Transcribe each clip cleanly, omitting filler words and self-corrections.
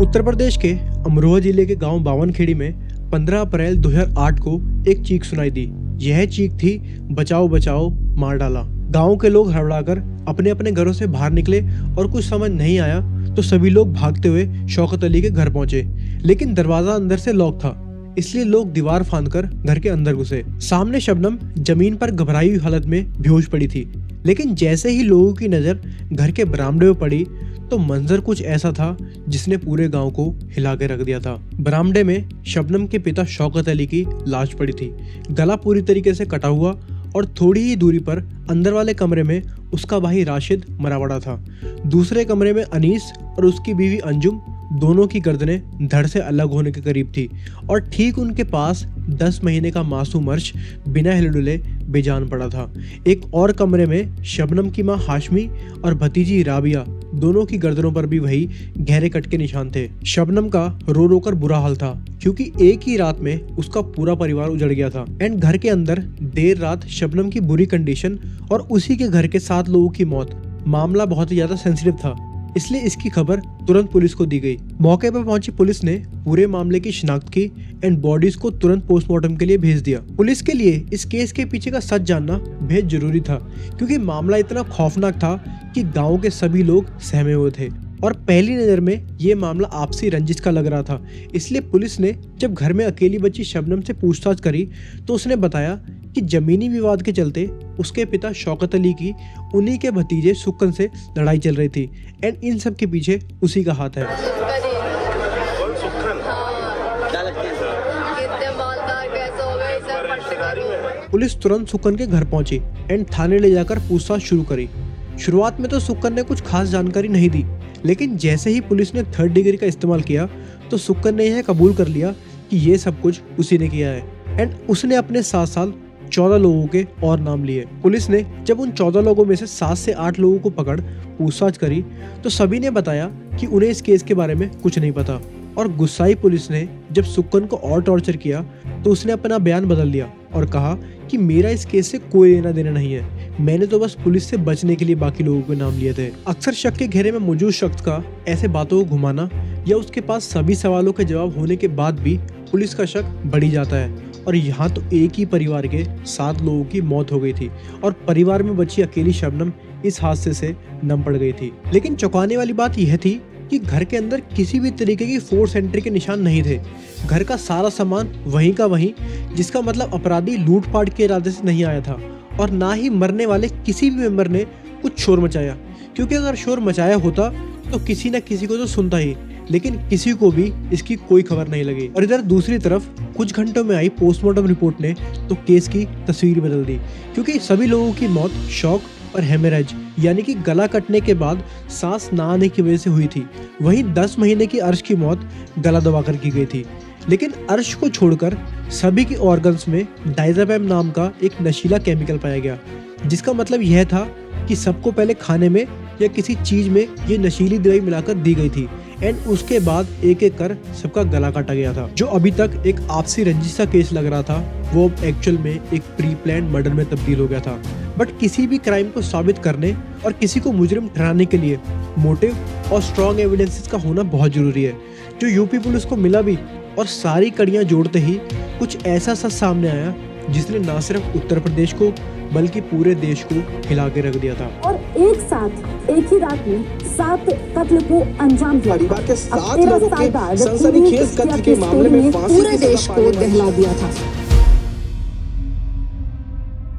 उत्तर प्रदेश के अमरोहा जिले के गांव बावनखेड़ी में 15 अप्रैल 2008 को एक चीख सुनाई दी। यह चीख थी, बचाओ बचाओ, मार डाला। गांव के लोग हड़बड़ाकर अपने अपने घरों से बाहर निकले और कुछ समझ नहीं आया तो सभी लोग भागते हुए शौकत अली के घर पहुंचे, लेकिन दरवाजा अंदर से लॉक था, इसलिए लोग दीवार फांदकर घर के अंदर घुसे। सामने शबनम जमीन पर घबराई हुई हालत में बेहोश पड़ी थी, लेकिन जैसे ही लोगों की नजर घर के बरामदे में पड़ी तो मंजर कुछ ऐसा था जिसने पूरे गांव को हिला के रख दिया था। बरामदे में शबनम के पिता शौकत अली की लाश पड़ी थी, गला पूरी तरीके से कटा हुआ, और थोड़ी ही दूरी पर अंदर वाले कमरे में उसका भाई राशिद मरा पड़ा था। दूसरे कमरे में अनीस और उसकी बीवी अंजुम, दोनों की गर्दनें धड़ से अलग होने के करीब थी, और ठीक उनके पास 10 महीने का मासूम अर्श बिना हिले डुले बेजान पड़ा था। एक और कमरे में शबनम की मां हाशमी और भतीजी राबिया, दोनों की गर्दनों पर भी वही गहरे कट के निशान थे। शबनम का रो रो कर बुरा हाल था, क्योंकि एक ही रात में उसका पूरा परिवार उजड़ गया था। एंड घर के अंदर देर रात शबनम की बुरी कंडीशन और उसी के घर के 7 लोगों की मौत, मामला बहुत ही ज्यादा सेंसिटिव था, इसलिए इसकी खबर तुरंत पुलिस को दी गई। मौके पर पहुंची पुलिस ने पूरे मामले की शिनाख्त की एंड बॉडीज को तुरंत पोस्टमार्टम के लिए भेज दिया। पुलिस के लिए इस केस के पीछे का सच जानना बेहद जरूरी था, क्योंकि मामला इतना खौफनाक था कि गांव के सभी लोग सहमे हुए थे और पहली नजर में ये मामला आपसी रंजिश का लग रहा था। इसलिए पुलिस ने जब घर में अकेली बची शबनम से पूछताछ करी तो उसने बताया कि जमीनी विवाद के चलते उसके पिता शौकत अली की उन्हीं के भतीजे सुक्कन से लड़ाई चल रही थी, एंड इन सब के पीछे उसी का हाथ है। पुलिस तुरंत सुक्कन के घर पहुंची एंड थाने ले जाकर पूछताछ शुरू करी। शुरुआत में तो सुक्कन ने कुछ खास जानकारी नहीं दी, लेकिन जैसे ही पुलिस ने 3rd डिग्री का इस्तेमाल किया तो सुक्कन ने यह कबूल कर लिया कि ये सब कुछ उसी ने किया है, एंड उसने अपने साथ 14 लोगों के और नाम लिए। पुलिस ने जब उन 14 लोगों में से 7 से 8 लोगों को पकड़ पूछताछ करी तो सभी ने बताया कि उन्हें इस केस के बारे में कुछ नहीं पता, और गुस्साई पुलिस ने जब सुक्कन को और टॉर्चर किया तो उसने अपना बयान बदल लिया और कहा कि मेरा इस केस से कोई लेना देना नहीं है, मैंने तो बस पुलिस से बचने के लिए बाकी लोगों के नाम लिए थे। अक्सर शक के घेरे में मौजूद शख्स का ऐसे बातों को घुमाना या उसके पास सभी सवालों के जवाब होने के बाद भी पुलिस का शक बढ़ी जाता है, और यहाँ तो एक ही परिवार के 7 लोगों की मौत हो गई थी और परिवार में बची अकेली शबनम इस हादसे से नम पड़ गई थी। लेकिन चौंकाने वाली बात यह थी कि घर के अंदर किसी भी तरीके की फोर्स एंट्री के निशान नहीं थे। घर का सारा सामान वहीं का वहीं, जिसका मतलब अपराधी लूटपाट के इरादे से नहीं आया था, और ना ही मरने वाले किसी भी मेंबर ने कुछ शोर मचाया, क्योंकि अगर शोर मचाया होता तो किसी न किसी को तो सुनता ही, लेकिन किसी को भी इसकी कोई खबर नहीं लगी। और इधर दूसरी तरफ कुछ घंटों में आई पोस्टमार्टम रिपोर्ट ने तो केस की तस्वीर बदल दी, क्योंकि सभी लोगों की मौत शॉक और हेमरेज यानी कि गला कटने के बाद सांस ना आने की वजह से हुई थी। वहीं 10 महीने की अर्श की मौत गला दबाकर की गई थी। लेकिन अर्श को छोड़कर सभी के ऑर्गन्स में डायज़ेपाम नाम का एक नशीला केमिकल पाया गया, जिसका मतलब यह था कि सबको पहले खाने में या किसी चीज में ये नशीली दवाई मिलाकर दी गई थी, एंड उसके बाद एक एक कर सबका गला काटा गया था। जो अभी तक एक आपसी रंजिश का केस लग रहा था वो अब एक्चुअल में एक प्री प्लान्ड मर्डर में तब्दील हो गया था। बट किसी भी क्राइम को साबित करने और किसी को मुजरिम ठहराने के लिए मोटिव और स्ट्रॉन्ग एविडेंसेस का होना बहुत जरूरी है, जो यूपी पुलिस को मिला भी, और सारी कड़ियां जोड़ते ही कुछ ऐसा सच सामने आया जिसने न सिर्फ उत्तर प्रदेश को बल्कि पूरे देश को हिला के रख दिया था। और एक साथ एक ही रात में 7 कत्ल को अंजाम दिया। परिवार के 7 लोगों के सनसनीखेज कत्ल के मामले में फांसी पूरे देश को दहला दिया था।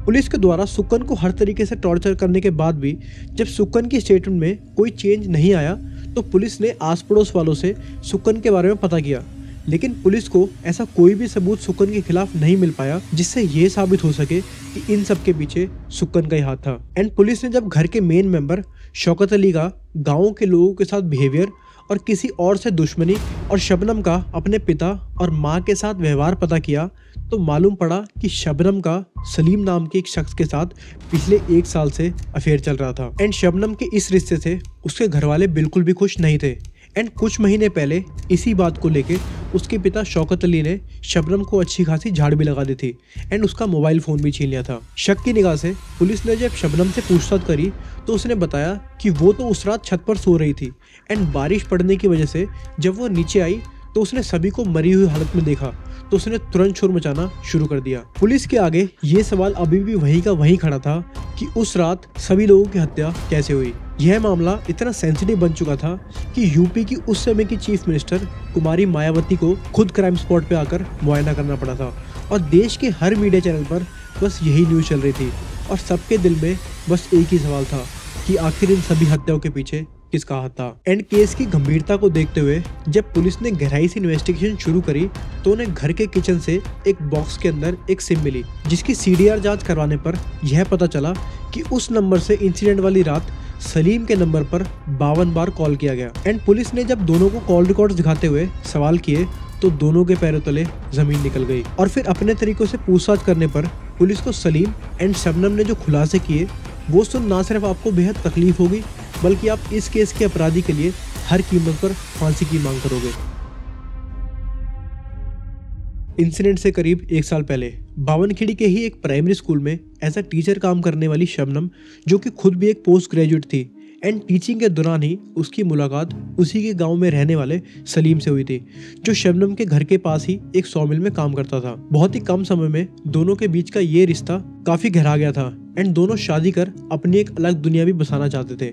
पुलिस के द्वारा सुक्कन को हर तरीके से टॉर्चर करने के बाद भी जब सुक्कन की स्टेटमेंट में कोई चेंज नहीं आया तो पुलिस ने आस पड़ोस वालों से सुक्कन के बारे में पता किया, लेकिन पुलिस को ऐसा कोई भी सबूत सुक्कन के खिलाफ नहीं मिल पाया जिससे ये साबित हो सके कि इन सब के पीछे सुक्कन का ही हाथ था। एंड पुलिस ने जब घर के मेन मेंबर शौकत अली का गाँव के लोगों के साथ बिहेवियर और किसी और से दुश्मनी और शबनम का अपने पिता और माँ के साथ व्यवहार पता किया तो मालूम पड़ा कि शबनम का सलीम नाम के एक शख्स के साथ पिछले 1 साल से अफेयर चल रहा था। एंड शबनम के इस रिश्ते से उसके घर वाले बिल्कुल भी खुश नहीं थे। एंड कुछ महीने पहले इसी बात को लेके उसके पिता शौकत अली ने शबनम को अच्छी खासी झाड़ भी लगा दी थी एंड उसका मोबाइल फ़ोन भी छीन लिया था। शक की निगाह से पुलिस ने जब शबनम से पूछताछ करी तो उसने बताया कि वो तो उस रात छत पर सो रही थी एंड बारिश पड़ने की वजह से जब वो नीचे आई तो उसने सभी को मरी हुई हालत में देखा तो उसने तुरंत शोर मचाना शुरू कर दिया। पुलिस के आगे ये सवाल अभी भी वहीं का वहीं खड़ा था कि उस रात सभी लोगों की हत्या कैसे हुई। यह मामला इतना सेंसिटिव बन चुका था कि यूपी की उस समय की चीफ मिनिस्टर कुमारी मायावती को खुद क्राइम स्पॉट पे आकर मुआयना करना पड़ा था और देश के हर मीडिया चैनल पर बस यही न्यूज़ चल रही थी और सबके दिल में बस एक ही सवाल था कि आखिर इन सभी हत्याओं के पीछे किसका हाथ था। एंड केस की गंभीरता को देखते हुए जब पुलिस ने गहराई से इन्वेस्टिगेशन शुरू करी तो उन्हें घर के किचन से एक बॉक्स के अंदर एक सिम मिली जिसकी CDR जांच करवाने पर यह पता चला कि उस नंबर से इंसिडेंट वाली रात सलीम के नंबर पर 52 बार कॉल किया गया। एंड पुलिस ने जब दोनों को कॉल रिकॉर्ड्स दिखाते हुए सवाल किए तो दोनों के पैरों तले जमीन निकल गई और फिर अपने तरीकों से पूछताछ करने पर पुलिस को सलीम एंड शबनम ने जो खुलासे किए वो सुन ना सिर्फ आपको बेहद तकलीफ होगी बल्कि आप इस केस के अपराधी के लिए हर कीमत पर फांसी की मांग करोगे। इंसिडेंट से करीब 1 साल पहले बावनखेड़ी के ही एक प्राइमरी स्कूल में एज अ टीचर काम करने वाली शबनम, जो कि खुद भी एक पोस्ट ग्रेजुएट थी एंड टीचिंग के दौरान ही उसकी मुलाकात उसी के गांव में रहने वाले सलीम से हुई थी, जो शबनम के घर के पास ही एक सॉमिल में काम करता था। बहुत ही कम समय में दोनों के बीच का ये रिश्ता काफी गहरा गया था एंड दोनों शादी कर अपनी एक अलग दुनिया भी बसाना चाहते थे।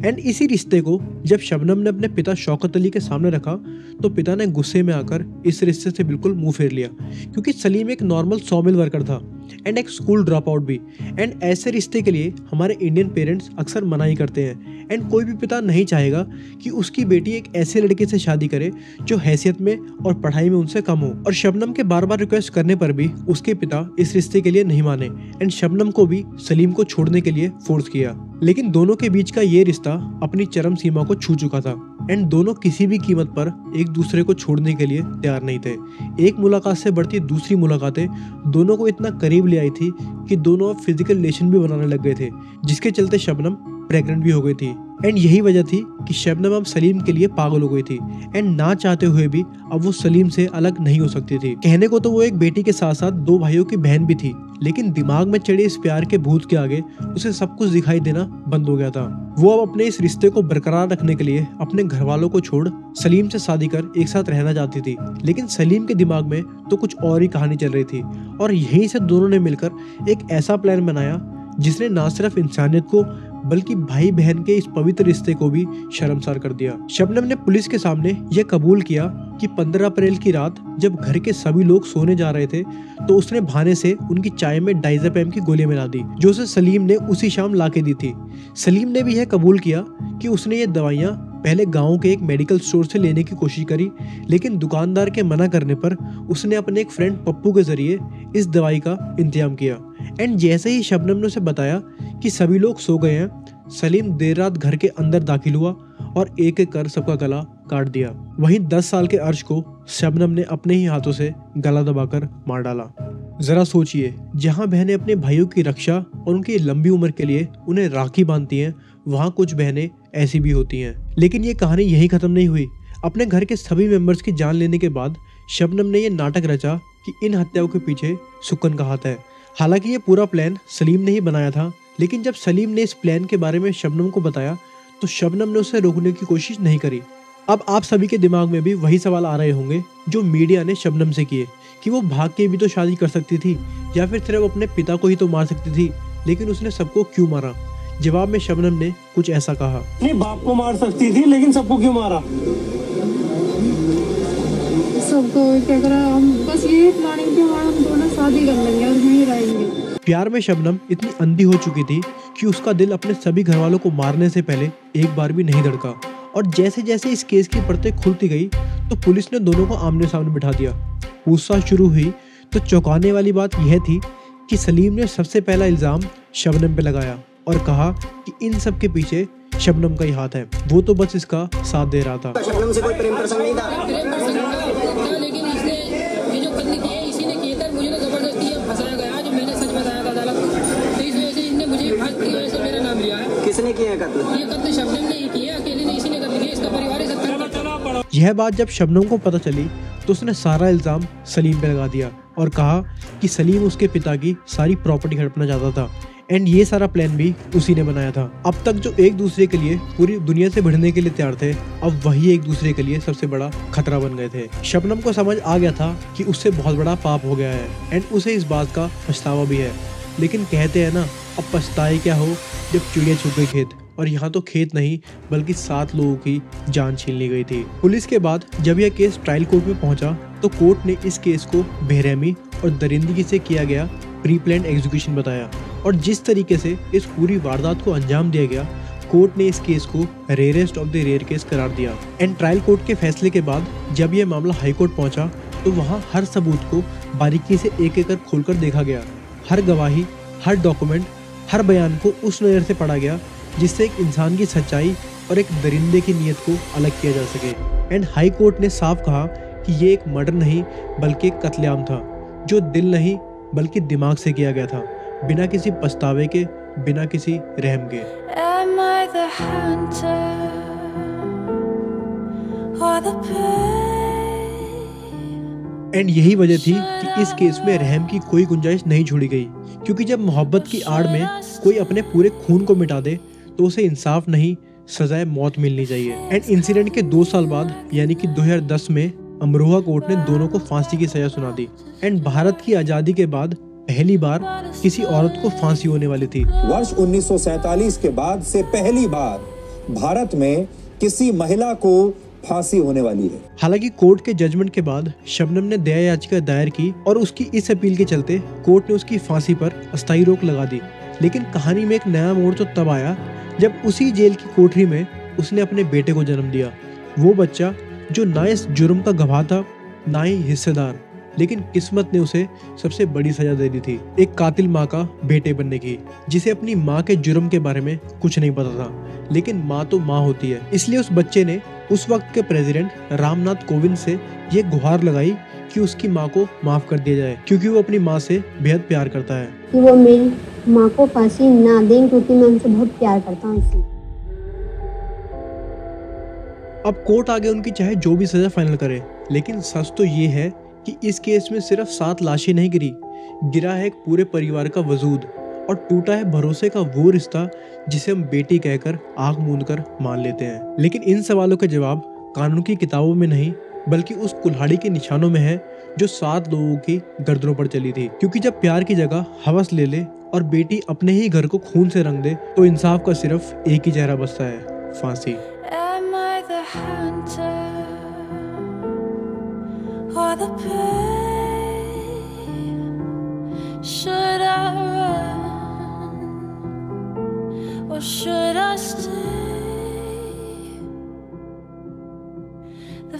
एंड इसी रिश्ते को जब शबनम ने अपने पिता शौकत अली के सामने रखा तो पिता ने गुस्से में आकर इस रिश्ते से बिल्कुल मुंह फेर लिया, क्योंकि सलीम एक नॉर्मल सॉमिल वर्कर था एंड एक स्कूल ड्रॉप आउट भी। एंड ऐसे रिश्ते के लिए हमारे इंडियन पेरेंट्स अक्सर मना ही करते हैं एंड कोई भी पिता नहीं चाहेगा कि उसकी बेटी एक ऐसे लड़के से शादी करे जो हैसियत में और पढ़ाई में उनसे कम हो। और शबनम के बार बार रिक्वेस्ट करने पर भी उसके पिता इस रिश्ते के लिए नहीं माने एंड शबनम को भी सलीम को छोड़ने के लिए फोर्स किया। लेकिन दोनों के बीच का ये रिश्ता अपनी चरम सीमा को छू चुका था एंड दोनों किसी भी कीमत पर एक दूसरे को छोड़ने के लिए तैयार नहीं थे। एक मुलाकात से बढ़ती दूसरी मुलाकातें दोनों को इतना करीब ले आई थी कि दोनों अब फिजिकल रिलेशन भी बनाने लग गए थे, जिसके चलते शबनम प्रेग्नेंट भी हो गई थी। एंड यही वजह थी कि शबनम अब सलीम के लिए पागल हो गई थी एंड ना चाहते हुए भी अब वो सलीम से अलग नहीं हो सकती थी। कहने को तो वो एक बेटी के साथ साथ 2 भाइयों की बहन भी थी, लेकिन दिमाग में चढ़े इस प्यार के भूत के आगे उसे सब कुछ दिखाई देना बंद हो गया था। वो अब अपने इस रिश्ते को बरकरार रखने के लिए अपने घर वालों को छोड़ सलीम से शादी कर एक साथ रहना चाहती थी, लेकिन सलीम के दिमाग में तो कुछ और ही कहानी चल रही थी। और यहीं से दोनों ने मिलकर एक ऐसा प्लान बनाया जिसने ना सिर्फ इंसानियत को बल्कि भाई बहन के इस पवित्र रिश्ते को भी शर्मसार कर दिया। शबनम ने पुलिस के सामने यह कबूल किया कि 15 अप्रैल की रात जब घर के सभी लोग सोने जा रहे थे तो उसने बहाने से उनकी चाय में डाइज़ेपम की गोली मिला दी, जो उसे सलीम ने उसी शाम लाके दी थी। सलीम ने भी यह कबूल किया कि उसने ये दवाइयाँ पहले गांव के एक मेडिकल स्टोर से लेने की कोशिश करी, लेकिन दुकानदार के मना करने पर उसने अपने एक फ्रेंड पप्पू के जरिए इस दवाई का इंतजाम किया। एंड जैसे ही शबनम ने उसे बताया कि सभी लोग सो गए हैं, सलीम देर रात घर के अंदर दाखिल हुआ और एक एक कर सबका गला काट दिया। वहीं 10 साल के अर्श को शबनम ने अपने ही हाथों से गला दबाकर मार डाला। जरा सोचिए, जहां बहनें अपने भाइयों की रक्षा और उनकी लंबी उम्र के लिए उन्हें राखी बांधती हैं, वहां कुछ बहनें ऐसी भी होती हैं। लेकिन ये कहानी यहीं खत्म नहीं हुई। अपने घर के सभी मेंबर्स की जान लेने के बाद शबनम ने यह नाटक रचा कि इन हत्याओं के पीछे सुकन का हाथ है। हालांकि ये पूरा प्लान सलीम ने ही बनाया था, लेकिन जब सलीम ने इस प्लान के बारे में शबनम को बताया तो शबनम ने उसे रोकने की कोशिश नहीं करी। अब आप सभी के दिमाग में भी वही सवाल आ रहे होंगे जो मीडिया ने शबनम से किए कि वो भाग के भी तो शादी कर सकती थी या फिर सिर्फ अपने पिता को ही तो मार सकती थी, लेकिन उसने सबको क्यों मारा। जवाब में शबनम ने कुछ ऐसा कहा, नहीं बाप को मार सकती थी लेकिन सबको क्यों मारा। सबको क्या करा, हम बस ये प्लानिंग थी हमारा, हम दोनों शादी कर लेंगे और यहीं रहेंगे। प्यार में शबनम इतनी अंधी हो चुकी थी कि उसका दिल अपने सभी घर वालों को मारने से पहले एक बार भी नहीं धड़का। और जैसे जैसे इस केस की परतें खुलती गई तो पुलिस ने दोनों को आमने सामने बिठा दिया। पूछताछ शुरू हुई तो चौंकाने वाली बात यह थी कि सलीम ने सबसे पहला इल्जाम शबनम पे लगाया और कहा कि इन सब के पीछे शबनम का ही हाथ है, वो तो बस इसका साथ दे रहा था। शबनम से कोई प्रेम प्रसंग नहीं था, लेकिन इसने ये जो कत्ल किया है इसी ने किया था। मुझे तो जबरदस्ती ये फंसाया गया, जो मैंने सच बताया था अदालत को, तो इस वजह से इसने मुझे फांसी की वजह से मेरा नाम लिया है। किसने किया है कत्ल? ये कत्ल शबनम ने ही किया, अकेले ने इसी ने कत्ल किया। इसका परिवार ही 70 यह बात जब शबनम को पता चली तो उसने सारा इल्ज़ाम सलीम पे लगा दिया और कहा कि सलीम उसके पिता की सारी प्रॉपर्टी हड़पना चाहता था एंड ये सारा प्लान भी उसी ने बनाया था। अब तक जो एक दूसरे के लिए पूरी दुनिया से भिड़ने के लिए तैयार थे, अब वही एक दूसरे के लिए सबसे बड़ा खतरा बन गए थे। शबनम को समझ आ गया था कि उससे बहुत बड़ा पाप हो गया है एंड उसे इस बात का पछतावा भी है, लेकिन कहते हैं ना, अब पछताए क्या हो जब चिड़िया छुप गई खेत। और यहाँ तो खेत नहीं बल्कि 7 लोगों की जान छीन ली गई थी। पुलिस के बाद जब यह केस ट्रायल कोर्ट में पहुंचा तो कोर्ट ने इस केस को बेरहमी और दरिंदगी से किया गया प्री प्लान्ड एग्जीक्यूशन बताया और जिस तरीके से इस पूरी वारदात को अंजाम दिया गया, कोर्ट ने इस केस को rarest of the rare case करार दिया। एंड ट्रायल कोर्ट के फैसले के बाद जब यह मामला हाई कोर्ट पहुंचा तो वहां हर सबूत को बारीकी से एक एक कर खोलकर देखा गया। हर गवाही, हर डॉक्यूमेंट, हर बयान को उस नज़र से पढ़ा गया जिससे एक इंसान की सच्चाई और एक दरिंदे की नीयत को अलग किया जा सके। एंड हाई कोर्ट ने साफ कहा कि ये एक मर्डर नहीं बल्कि एक कत्लेआम था, जो दिल नहीं बल्कि दिमाग से किया गया था, बिना किसी पछतावे के, बिना किसी रहम के। Am I the hunter or the prey? And यही वजह थी कि इस केस में रहम की कोई गुंजाइश नहीं छोड़ी गई, क्योंकि जब मोहब्बत की आड़ में कोई अपने पूरे खून को मिटा दे तो उसे इंसाफ नहीं, सजाए मौत मिलनी चाहिए। एंड इंसिडेंट के 2 साल बाद यानी कि 2010 में अमरोहा कोर्ट ने दोनों को फांसी की सजा सुना दी। एंड भारत की आज़ादी के बाद पहली बार किसी औरत को फांसी होने वाली थी। वर्ष 1947 के बाद से पहली बार भारत में किसी महिला को फांसी होने वाली है। हालांकि कोर्ट के जजमेंट के बाद शबनम ने दया याचिका दायर की और उसकी इस अपील के चलते कोर्ट ने उसकी फांसी पर अस्थायी रोक लगा दी। लेकिन कहानी में एक नया मोड़ तो तब आया जब उसी जेल की कोठरी में उसने अपने बेटे को जन्म दिया। वो बच्चा जो ना इस जुर्म का गवाह था ना ही हिस्सेदार, लेकिन किस्मत ने उसे सबसे बड़ी सजा दे दी थी, एक कातिल माँ का बेटे बनने की, जिसे अपनी माँ के जुर्म के बारे में कुछ नहीं पता था। लेकिन माँ तो माँ होती है, इसलिए उस बच्चे ने उस वक्त के प्रेसिडेंट रामनाथ कोविंद से ये गुहार लगाई कि उसकी माँ को माफ कर दिया जाए, क्योंकि वो अपनी माँ से बेहद प्यार करता है। कि वो मेरी माँ को फांसी ना दें क्योंकि मैं उनसे बहुत प्यार करता हूँ इसलिए। अब कोर्ट आगे उनकी चाहे जो भी सजा फाइनल करे, लेकिन सच तो ये है कि इस केस में सिर्फ 7 लाशें नहीं गिरा है एक पूरे परिवार का वजूद, और टूटा है भरोसे का वो रिश्ता जिसे हम बेटी कहकर आंख मूंद कर मान लेते हैं। लेकिन इन सवालों के जवाब कानून की किताबों में नहीं बल्कि उस कुल्हाड़ी के निशानों में है जो 7 लोगों की गर्दनों पर चली थी। क्योंकि जब प्यार की जगह हवस ले ले और बेटी अपने ही घर को खून से रंग दे तो इंसाफ का सिर्फ एक ही चेहरा बचता है, फांसी। Am I the hunter or the prey? Should I run or should I stay? The